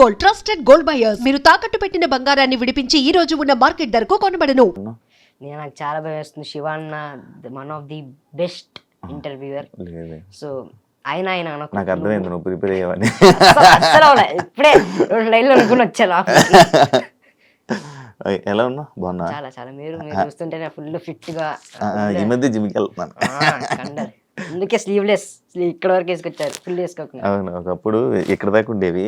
Gold trusted gold buyers. మీరు తాకట్టు పెట్టిన బంగారాన్ని విడిపించి ఈ రోజు ఉన్న మార్కెట్ ధరకు కొనబడను. నాకు చాలా భయం వేస్తుంది. Shivanna one of the best interviewer. So ఆయన నాకు అర్థమైంది నువ్వు ప్రిపేర్ అయ్యావని. అసలు ఇప్పుడే 2 లైన్లు అనుకుని వచ్చాను. ఎలా ఉన్నా బాగున్నా? చాలా చాలా మీరు చూస్తుంటే ఫుల్ ఫిట్ గా. ఈ మధ్య జిమ్కి వెళ్తున్నాను. అందుకే స్లీవ్లెస్ ఇక్కడ వరకు వేసుకొచ్చారు, ఫుల్ వేసుకోకుండా. అవును, ఒకప్పుడు ఇక్కడ దాకా ఉండేవి,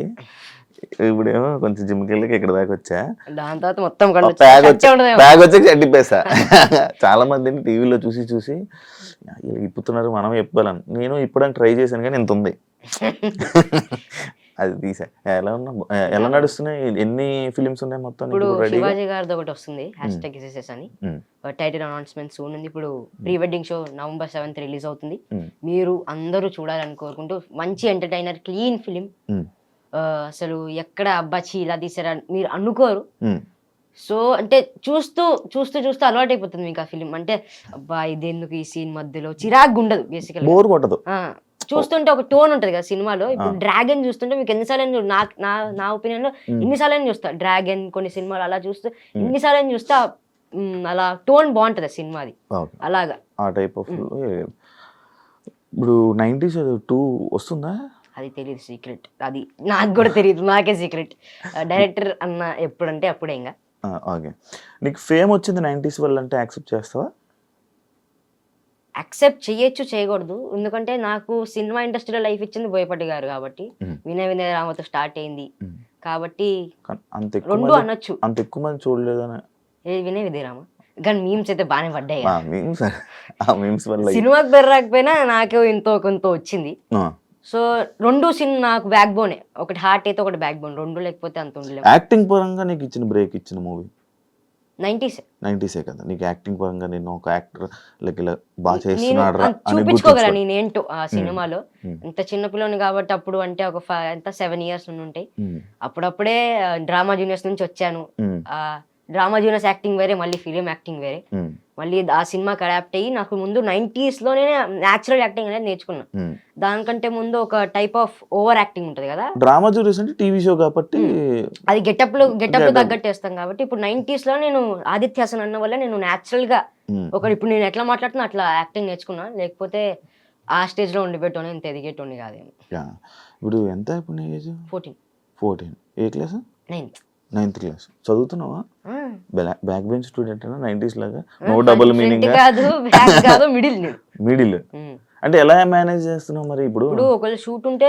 ఇప్పుడేమో కొంచెం జిమ్కి వెళ్ళి ఇక్కడ దాకా వచ్చా. దాని తర్వాత మొత్తం బ్యాగ్ వచ్చి చెడ్డిపేసా. చాలా మందిని టీవీలో చూసి చూసి ఇప్పుతున్నారు, మనం ఇప్పాలని. నేను ఇప్పడానికి ట్రై చేశాను కానీ ఇంత ఉంది. అది తీసా. ఎలా ఉన్నా, ఎలా నడుస్తున్నాయి? ఎన్ని ఫిలిమ్స్ ఉన్నాయి మొత్తం? ఇప్పుడు శివాజీ గారిది ఒకటి వస్తుంది, #SSS అని. టైటిల్ అనౌన్స్మెంట్ సూన్ ఉంది. ఇప్పుడు pre wedding show November 7th release అవుతుంది. మీరు అందరూ చూడాలని కోరుకుంటూ, మంచి ఎంటర్టైనర్, క్లీన్ ఫిలిం. అసలు ఎక్కడ అబ్బాచి ఇలా తీసారా మీరు అనుకోరు. సో అంటే చూస్తూ చూస్తూ చూస్తూ అలవాటు అయిపోతుంది మీకు ఆ ఫిలిం. అంటే అబ్బా ఇది ఎందుకు ఈ సీన్ మధ్యలో చిరాకు ఉండదు, బేసికల్ బోర్ కొట్టదు. చూస్తుంటే ఒక టోన్ ఉంటది కదా సినిమాలో. ఇప్పుడు డ్రాగన్ చూస్తుంటే మీకు ఎన్నిసార్లు, నా ఒపీనియన్ లో ఎన్నిసార్లు చూస్తా డ్రాగన్, కొన్ని సినిమాలు అలా చూస్తే ఎన్నిసార్లు చూస్తా, అలా టోన్ బాగుంటది సినిమాది. అలాగా ఆ టైప్ ఆఫ్. ఇప్పుడు 90s 2 వస్తుందా? అది తెలియదు, సీక్రెట్. అది నాకు కూడా తెలియదు, నాకే సీక్రెట్. డైరెక్టర్ అన్న ఎప్పుడంటే అప్పుడే. ఇంకా ఓకే, నీకు ఫేమ్ వచ్చింది 90s వల్ల అంటే యాక్సెప్ట్ చేస్తావా? యాక్సెప్ట్ చేయొచ్చు, చేయకూడదు. ఎందుకంటే నాకు సినిమా ఇండస్ట్రీలో లైఫ్ ఇచ్చింది బోయపాటి గారు కాబట్టి. వినయ వినయ రామతో స్టార్ట్ అయింది కాబట్టి రెండు అనొచ్చు. అంత ఎక్కువ మంది చూడలేదని వినయ వినయ రామ. కానీ మీమ్స్ అయితే బాగానే పడ్డాయి. సినిమాకి పెరగకపోయినా నాకు ఎంతో కొంత వచ్చింది. సో రెండు నాకు బ్యాక్ బోనే. ఒకటి హార్ట్ అయితే ఒకటి బ్యాక్ బోన్, రెండు లేకపోతే అంత ఉండలేదు. యాక్టింగ్ పరంగా నీకు ఇచ్చిన బ్రేక్ ఇచ్చిన మూవీ 90s కదా. నీకు యాక్టింగ్ పరంగా నేను ఒక యాక్టర్ లైక్ ఇలా బాగా చేస్తున్నాడు చూపించుకోగల నేనేంటో ఆ సినిమాలో. ఇంత చిన్న పిల్లని కాబట్టి అప్పుడు అంటే ఒక 7 years ఉంటాయి. అప్పుడప్పుడే డ్రామా జూనియర్స్ నుంచి వచ్చాను. డ్రామా జూనియర్స్ యాక్టింగ్ వేరే, మళ్ళీ ఫిలిం యాక్టింగ్ వేరే. మళ్ళీ ఆ సినిమాకి అడాప్ట్ అయ్యి నాకు ముందు 90s లోనే న్యాచురల్ యాక్టింగ్ అనేది నేర్చుకున్నా. దానికంటే ముందు ఒక టైప్ ఆఫ్ ఓవర్ యాక్టింగ్ ఉంటది కదా. డ్రామా జూనియర్స్ అంటే టీవీ షో కాబట్టి అది గెటప్ లో తగ్గట్టు వేస్తాం కాబట్టి. ఇప్పుడు 90s లో నేను ఆదిత్య హాసన్ అన్న వల్ల నేను న్యాచురల్ గా ఇప్పుడు నేను ఎట్లా మాట్లాడుతున్నా అట్లా యాక్టింగ్ నేర్చుకున్నా. లేకపోతే ఆ స్టేజ్ లో ఉండిపెట్టోని ఇంత ఎదిగేటోని కాదేమో. ఇప్పుడు ఎంత ఇప్పుడు నీ ఏజ్? 14. ఏ క్లాస్? 9th class. చదువుతున్నావా? బ్యాక్ బెంచ్ స్టూడెంట్ 90s లాగా? నో డబుల్ మీనింగ్ కాదు, మిడిల్. అంటే ఎలా మేనేజ్ చేస్తున్నావు మరి? ఇప్పుడు ఒకవేళ షూట్ ఉంటే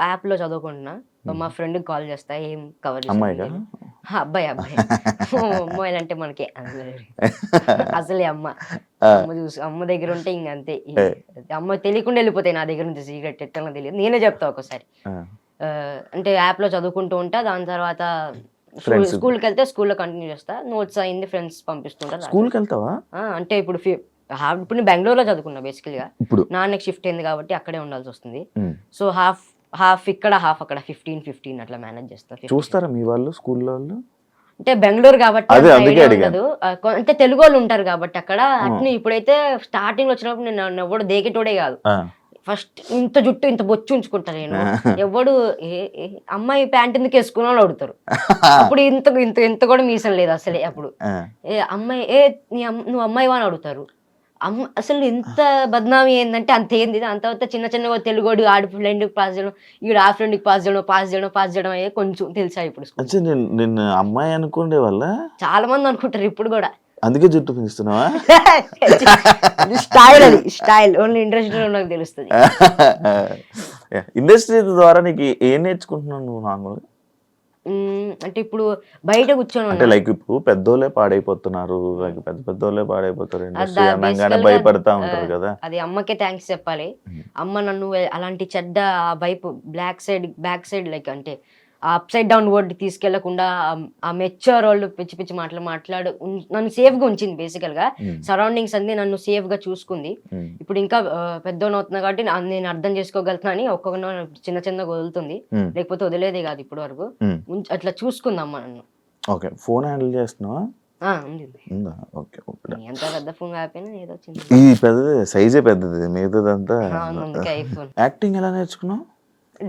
యాప్ లో చదువుకుంటున్నా. మా ఫ్రెండ్ కాల్ చేస్తా, ఏం కవర్ అమ్మాయి అబ్బాయి అమ్మాయిలు అంటే మనకి అసలే అమ్మ దగ్గర ఉంటే ఇంకంతే. అమ్మ తెలియకుండా వెళ్ళిపోతాయి నా దగ్గర నుంచి, సీక్రెట్ ఎట్లా తెలియదు, నేనే చెప్తా ఒకసారి. అంటే యాప్ లో చదువుకుంటూ ఉంటా. దాని తర్వాత స్కూల్కి వెళ్తే స్కూల్లో కంటిన్యూ చేస్తా. నోట్స్ అయింది ఫ్రెండ్స్ పంపిస్తుంటారు. స్కూల్కి వెళ్తావా? అంటే ఇప్పుడు నేను బెంగళూరులో చదువుకున్నా బేసికల్ గా. నాన్నకి షిఫ్ట్ అయింది కాబట్టి అక్కడే ఉండాల్సి వస్తుంది. సో హాఫ్ ఇక్కడ హాఫ్ అక్కడ 15 అట్లా మేనేజ్ చేస్తా. చూస్తారా మీ వాళ్ళు స్కూల్లో? అంటే బెంగళూరు కాబట్టి ఉండదు. అంటే తెలుగు వాళ్ళు ఉంటారు కాబట్టి అక్కడ. అట్ని ఇప్పుడైతే స్టార్టింగ్ లో వచ్చినప్పుడు నేను ఎవడు దేకేటోడే కాదు. ఫస్ట్ ఇంత జుట్టు ఇంత బొచ్చు ఉంచుకుంటా నేను. ఎవడు అమ్మాయి ప్యాంట్ ఎందుకు వేసుకున్నా అడుగుతారు. అప్పుడు ఇంత కూడా మీసం లేదు అసలే. అప్పుడు అమ్మాయి నువ్వు అమ్మాయివా అని అడుగుతారు. అసలు ఎంత బద్నామీ ఏంటంటే అంత ఏంది. అంత చిన్న చిన్నగా తెలుగు ఆడి ఫ్రెండ్కి పాస్ చేయడం, ఈడు ఆ ఫ్రెండ్కి పాస్ చేయడం అయ్యే కొంచెం తెలుసా ఇప్పుడు. నిన్ను అమ్మాయి అనుకుండే వల్ల చాలా మంది అనుకుంటారు ఇప్పుడు కూడా. అందుకే జుట్టు పెంచుతున్నావా? స్టైల్ ఓన్లీ ఇండస్ట్రీలో నాకు తెలుస్తుంది. ఇండస్ట్రీ ద్వారా నీకు ఏం నేర్చుకుంటున్నావు నువ్వు నార్మల్గా? అంటే ఇప్పుడు బయట కూర్చొని అంటే లైక్ ఇప్పుడు పెద్దోళ్ళే పాడైపోతున్నారు, పెద్దోళ్ళే పాడైపోతారు, ఇండస్ట్రీ అనగానే భయపడతా ఉంటారు కదా. అది అమ్మకే థ్యాంక్స్ చెప్పాలి. అమ్మ నన్ను అలాంటి చెడ్డ వైపు బ్యాక్ సైడ్ లైక్ అంటే అప్ సైడ్ డౌన్ వర్డ్ తీసుకెళ్లకుండా ఆ మెచ్యూర్ వాళ్ళు పిచ్చి మాట్లాడు నన్ను సేఫ్ గా ఉంచింది. బేసికల్ గా సరౌండింగ్స్ అన్ని నన్ను సేఫ్ గా చూసుకుంది. ఇప్పుడు ఇంకా పెద్దోన్ అవుతున్నా కాబట్టి నేను అర్థం చేసుకోగలుగుతున్నా అని ఒక్కొక్క చిన్నగా వదులుతుంది. లేకపోతే వదిలేదే కాదు ఇప్పుడు వరకు. అట్లా చూసుకుందమ్మా నన్ను. ఓకే, ఫోన్ హ్యాండిల్ చేస్తున్నావా? ఎంత పెద్ద ఫోన్ కాకపోయినా ఏదో ఈ పెద్దది సైజే పెద్దది, మిగతాదంతా. యాక్టింగ్ ఎలా నేర్చుకున్నావు?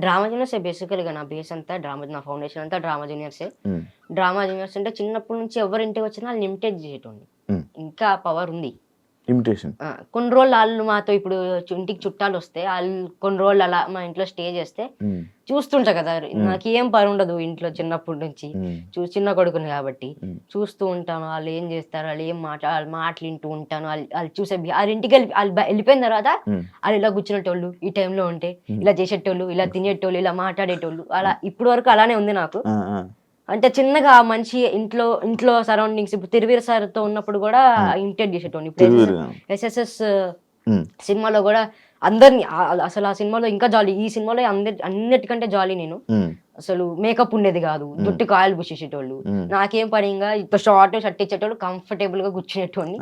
డ్రామా జూనియర్సే బేసికల్గా నా బేస్ అంతా డ్రామా, నా ఫౌండేషన్ అంతా డ్రామా జూనియర్సే. డ్రామా జూనియర్స్ అంటే చిన్నప్పటి నుంచి ఎవరి ఇంటికి వచ్చినా వాళ్ళు ఇమిటేట్ చేసేటోండి. ఇంకా పవర్ ఉంది. ఇమిటేషన్ కొన్ని రోజులు వాళ్ళు మాతో ఇప్పుడు ఇంటికి చుట్టాలు వస్తే వాళ్ళు కొన్ని రోజులు అలా మా ఇంట్లో స్టే చేస్తే చూస్తుంటా కదా, నాకు ఏం పని ఉండదు ఇంట్లో చిన్నప్పటి నుంచి, చిన్న కొడుకుని కాబట్టి చూస్తూ ఉంటాను. వాళ్ళు ఏం చేస్తారు, వాళ్ళు ఏం వాళ్ళ మాటలు వింటూ ఉంటాను. వాళ్ళు చూసే వాళ్ళ ఇంటికి వెళ్ళిపోయిన తర్వాత వాళ్ళు ఇలా కూర్చునేటోళ్ళు, ఈ టైంలో ఉంటే ఇలా చేసేటోళ్ళు, ఇలా తినేటోళ్ళు, ఇలా మాట్లాడేటోళ్ళు, అలా ఇప్పటి వరకు అలానే ఉంది నాకు. అంటే చిన్నగా మంచి ఇంట్లో సరౌండింగ్స్, ఇప్పుడు తిరువీర సార్తో ఉన్నప్పుడు కూడా ఇమిటేట్ చేసేటోని. ఇప్పుడు ఎస్ఎస్ఎస్ సినిమాలో కూడా అందరినీ అసలు ఆ సినిమాలో ఇంకా జాలీ, ఈ సినిమాలో అన్నిటికంటే జాలీ నేను. అసలు మేకప్ ఉండేది కాదు, జుట్టు కాయలు పూసేసేటోళ్ళు, నాకేం పని ఇంకా ఇప్పుడు షార్ట్ షర్ట్ ఇచ్చేటోళ్ళు, కంఫర్టబుల్ గా కూర్చునేటోని,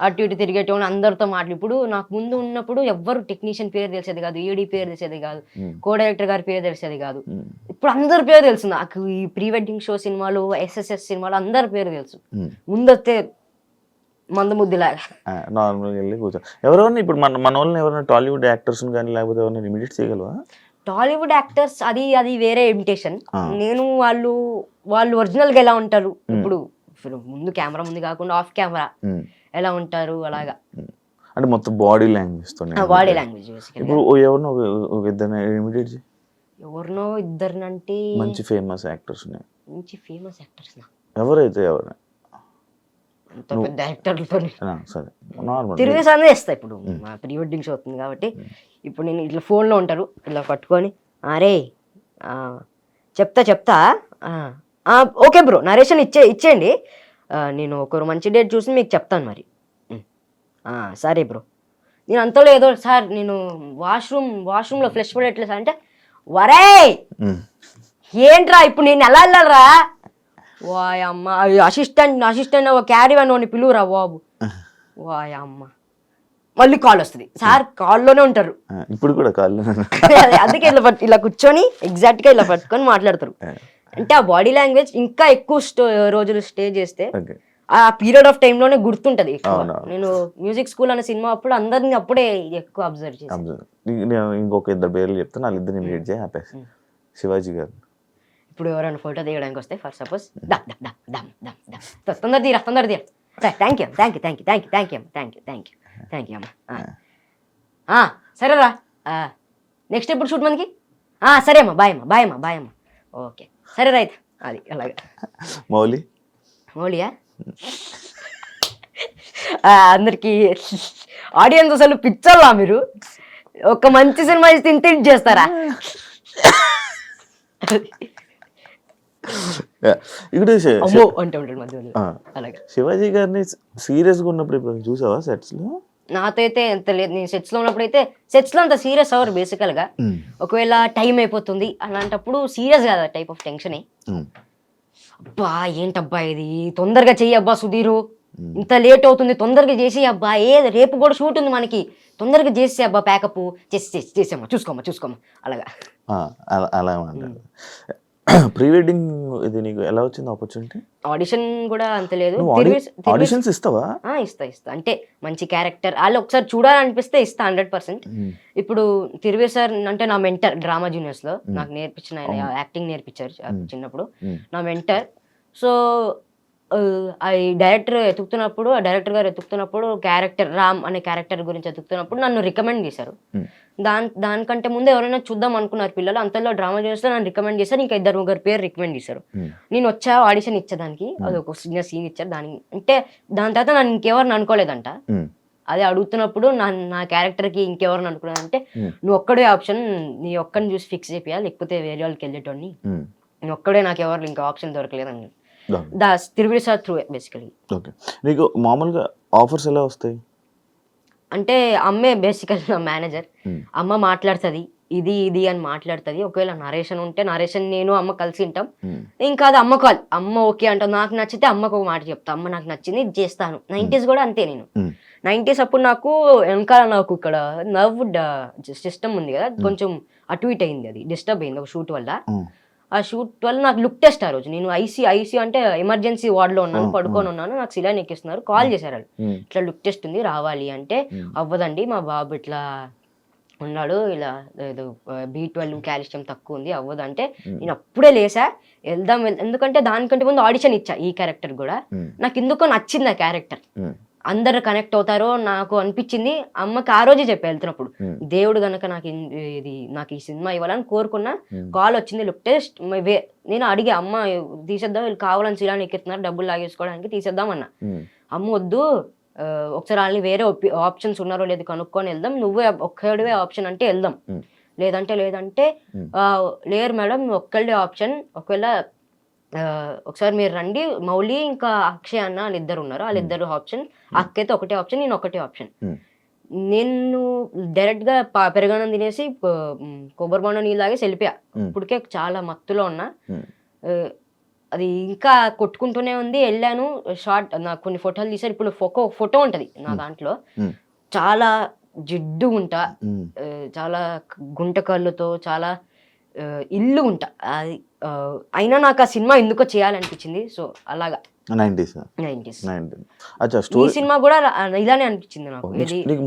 అటు ఇటు తిరిగేటోని, అందరితో మాటలు. ఇప్పుడు నాకు ముందు ఉన్నప్పుడు ఎవ్వరు టెక్నీషియన్ పేరు తెలిసేది కాదు, ఏడీ పేరు తెలిసేది కాదు, కో డైరెక్టర్ గారి పేరు తెలిసేది కాదు. ఇప్పుడు అందరి పేరు తెలుసు నాకు. ఈ ప్రీ వెడ్డింగ్ షో సినిమాలు, ఎస్ఎస్ఎస్ సినిమాలు అందరి పేరు తెలుసు. ముందొస్తే మందముద్దిలాగా నార్మల్గా వెళ్ళి కూర్చో. ఎవరైనా ఇప్పుడు మన వాళ్ళని ఎవరైనా టాలీవుడ్ యాక్టర్స్ కానీ లేకపోతే ఎవరైనా ఇమిటేట్ చేయగలవా? టాలీవుడ్ యాక్టర్స్ అది వేరే ఇమిటేషన్. నేను వాళ్ళు ఒరిజినల్ గా ఎలా ఉంటారు, ఇప్పుడు ముందు కెమెరా ముందు కాకుండా ఆఫ్ కెమెరా ఎలా ఉంటారు అలాగా, అంటే మొత్తం బాడీ లాంగ్వేజ్ తో. బాడీ లాంగ్వేజ్ ఇప్పుడు ఎవరినో ఇద్దరిని ఇమిటేట్ చేయి. ఎవరినో ఇద్దరినంటే మంచి ఫేమస్ యాక్టర్స్ ఎవరైతే ఎవరైనా పెద్ద యాక్టర్లతో నార్మల్ తిరిగేసానే ఇస్తా. ఇప్పుడు మా ప్రీ వెడ్డింగ్ షో అవుతుంది కాబట్టి ఇప్పుడు నేను ఇట్లా ఫోన్లో ఉంటారు, ఇలా పట్టుకొని అరే చెప్తా ఓకే బ్రో నరేషన్ ఇచ్చేయండి, నేను ఒక మంచి డేట్ చూసి మీకు చెప్తాను మరి. సరే బ్రో. నేను అంతలో ఏదో సార్ నేను వాష్రూమ్లో ఫ్లష్ పడేట్లేదు సార్ అంటే, వరే ఏంట్రా ఇప్పుడు నేను ఎలా వెళ్ళాలరా, వాయమ్మ అసిస్టెంట్ క్యారీ అని పిలువురా బాబు, వాయమ్మ మళ్ళీ కాల్ వస్తుంది. సార్ కాల్లోనే ఉంటారు ఇప్పుడు కూడా కాల్లో, అందుకే ఇలా కూర్చొని ఎగ్జాక్ట్ గా ఇలా పట్టుకొని మాట్లాడతారు. అంటే ఆ బాడీ లాంగ్వేజ్ ఇంకా ఎక్కువ రోజులు స్టే చేస్తే ఆ పీరియడ్ ఆఫ్ టైమ్ లోనే గుర్తుంటది. నేను మ్యూజిక్ స్కూల్ అనే సినిమా అప్పుడు అందరిని అప్పుడే ఎక్కువ అబ్జర్వ్ చేశాను. ఇంకొక ఇద్దరు పేర్లు చెప్తాను, వాళ్ళిద్దరిని ఇమిటేట్ చేయి ఆపేసి. శివాజీ గారు ఇప్పుడు ఎవరైనా ఫోటో దిగడానికి వస్తే ఫర్ సపోజ్ తొందర తీరా థ్యాంక్ యూ అమ్మా, సరేరా నెక్స్ట్ ఎప్పుడు షూట్ మనకి, సరే అమ్మా బాయ్ అమ్మా ఓకే సరే రైట్. అది అలాగా. మౌలియా అందరికి ఆడియన్స్ అసలు పిచ్చర్లా, మీరు ఒక మంచి సినిమా ఇస్తే ఇంత చేస్తారా? శివాజీ గారిని సీరియస్ గా ఉన్నప్పుడు ఇప్పుడు చూసావా సెట్స్ లో? నాతో అయితే ఎంత లేదు, నేను సెట్స్ లో ఉన్నప్పుడు అయితే సెట్స్ లో అంత సీరియస్ అవ్వరు బేసికల్ గా. ఒకవేళ టైం అయిపోతుంది అలాంటప్పుడు సీరియస్ కాదు, టైప్ ఆఫ్ టెన్షన్. అబ్బా ఏంటబ్బా ఇది, తొందరగా చెయ్యి అబ్బా సుధీరు, ఇంత లేట్ అవుతుంది తొందరగా చేసి అబ్బా, రేపు కూడా షూట్ ఉంది మనకి, తొందరగా చేసే అబ్బా ప్యాకప్ చేసేమ్మా చూసుకోమ్మా అలాగా. అలా ప్రీ వెడ్డింగ్ ఇది నీకు ఎలా వచ్చింది ఆపర్చునిటీ? ఆడిషన్ కూడా అంత లేదు. ఆడిషన్స్ ఇస్తావా? ఇస్తా అంటే మంచి క్యారెక్టర్ వాళ్ళు ఒకసారి చూడాలనిపిస్తే ఇస్తా 100%. ఇప్పుడు తిరువీర్ సార్ అంటే నా మెంటర్ డ్రామా జూనియర్స్ లో నాకు నేర్పించిన, ఆయన యాక్టింగ్ నేర్పించారు చిన్నప్పుడు, నా మెంటర్. సో ఆ డైరెక్టర్ గారు ఎత్తుకుతున్నప్పుడు క్యారెక్టర్ రామ్ అనే క్యారెక్టర్ గురించి ఎత్తుకుతున్నప్పుడు నన్ను రికమెండ్ చేశారు. దానికంటే ముందు ఎవరైనా చూద్దాం అనుకున్నారు పిల్లలు, అంతలో డ్రామా జూనియర్స్ లో నన్ను రికమెండ్ చేశారు. ఇంకా 2-3 పేరు రికమెండ్ చేశారు. నేను వచ్చా ఆడిషన్ ఇచ్చేదానికి, అది ఒక చిన్న సీన్ ఇచ్చారు దానికి. అంటే దాని తర్వాత నన్ను ఇంకెవరిని అనుకోలేదంట. అదే అడుగుతున్నప్పుడు నా క్యారెక్టర్ కి ఇంకెవరిని అనుకున్నానంటే, నువ్వు ఒక్కడే ఆప్షన్, నీ ఒక్కడిని చూసి ఫిక్స్ చేయాలి, లేకపోతే వేరే వాళ్ళకి వెళ్ళేటోని, నువ్వు ఒక్కడే, నాకు ఎవరు ఇంకా ఆప్షన్ దొరకలేదని. Thiruveer sir through basically. నీకు మామూలుగా ఆఫర్స్ ఎలా వస్తాయి అంటే, అమ్మే బేసికల్ నా మేనేజర్, అమ్మ మాట్లాడుతుంది ఇది అని మాట్లాడుతుంది. ఒకవేళ నరేషన్ ఉంటే నరేషన్ నేను అమ్మ కలిసి ఉంటాం, ఇంకా అది అమ్మ కాల్, అమ్మ ఓకే అంటాం, నాకు నచ్చితే అమ్మకు ఒక మాట చెప్తా, అమ్మ నాకు నచ్చింది ఇది చేస్తాను. 90s కూడా అంతే. నేను 90s అప్పుడు నాకు వెనకాల నాకు ఇక్కడ నర్వ్ సిస్టమ్ ఉంది కదా, కొంచెం అటు ఇటు అయింది, అది డిస్టర్బ్ అయింది ఒక షూట్ వల్ల. ఆ షూట్ వల్ల నాకు లుక్ టెస్ట్ ఆ రోజు, నేను ఐసీ అంటే ఎమర్జెన్సీ వార్డ్ లో ఉన్నాను, పడుకొని ఉన్నాను, నాకు సిలైన్ ఎక్కిస్తున్నారు, కాల్ చేశారు వాళ్ళు, ఇట్లా లుక్ టెస్ట్ ఉంది రావాలి అంటే, అవ్వదండి మా బాబు ఇట్లా ఉన్నాడు ఇలా ఏదో B12 కాల్షియం తక్కువ ఉంది అవ్వదు అంటే నేను అప్పుడే లేసా ఎందుకంటే దానికంటే ముందు ఆడిషన్ ఇచ్చా ఈ క్యారెక్టర్ కూడా. నాకు ఎందుకో నచ్చింది ఆ క్యారెక్టర్, అందరు కనెక్ట్ అవుతారో నాకు అనిపించింది. అమ్మకి ఆ రోజే చెప్పి వెళ్తున్నప్పుడు, దేవుడు గనక నాకు ఈ సినిమా ఇవ్వాలని కోరుకున్నా. కాల్ వచ్చింది, లుక్ టెస్ట్. నేను అడిగా, అమ్మ తీసేద్దాం, వీళ్ళు కావాలని శిలాన్ని ఎక్కిస్తున్నారు డబ్బులు లాగేసుకోవడానికి, తీసేద్దాం అన్న. అమ్మ వద్దు, ఒకసారి వాళ్ళని వేరే ఆప్షన్స్ ఉన్నారో లేదు కనుక్కొని వెళ్దాం, నువ్వే ఒక్కడివే ఆప్షన్ అంటే వెళ్దాం, లేదంటే లేరు మేడం ఒక్కళ్ళే ఆప్షన్, ఒకవేళ ఒకసారి మీరు రండి. మౌలి ఇంకా అక్షయ్ అన్న వాళ్ళిద్దరు ఉన్నారు, వాళ్ళిద్దరు ఆప్షన్, అక్క అయితే ఒకటే ఆప్షన్, నేను ఒకటే ఆప్షన్. నేను డైరెక్ట్ గా పెరగనం తినేసి కొబ్బరి బొండ నీళ్ళు తాగేసి వెళ్ళిపోయా. ఇప్పటికే చాలా మత్తులో ఉన్నా, అది ఇంకా కొట్టుకుంటూనే ఉంది. వెళ్ళాను, షార్ట్ నాకు కొన్ని ఫోటోలు తీసారు. ఇప్పుడు ఫోటో ఉంటది నా దాంట్లో, చాలా జిడ్డు ఉంటా, చాలా గుంట కళ్ళుతో, చాలా ఇల్లు ఉంటా. అది అయినా నాకు ఆ సినిమా ఎందుకో చేయాలనిపించింది. సో అలాగా 90s. ఈ సినిమా కూడా ఇలానే అనిపించింది నాకు.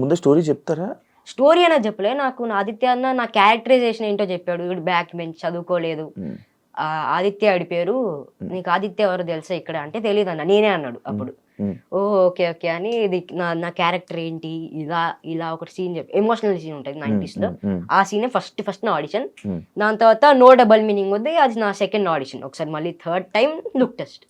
ముందే స్టోరీ చెప్తారా? స్టోరీ అనేది చెప్పలే నాకు. ఆదిత్య అన్న నా క్యారెక్టరైజేషన్ ఏంటో చెప్పాడు. వీడు బ్యాక్ బెంచ్, చదువుకోలేదు. ఆదిత్య ఆడి పేరు, నీకు ఆదిత్య ఎవరు తెలుసా ఇక్కడ అంటే తెలియదు అన్న, నేనే అన్నాడు అప్పుడు. ఓకే ఓకే అని ఇది నా క్యారెక్టర్ ఏంటి, ఇలా ఒక సీన్ ఎమోషనల్ సీన్ ఉంటుంది 90s లో. ఆ సీనే ఫస్ట్ నా ఆడిషన్. దాని తర్వాత నో డబల్ మీనింగ్ ఉంది, అది నా సెకండ్ ఆడిషన్. ఒకసారి మళ్ళీ థర్డ్ టైం లుక్ టెస్ట్.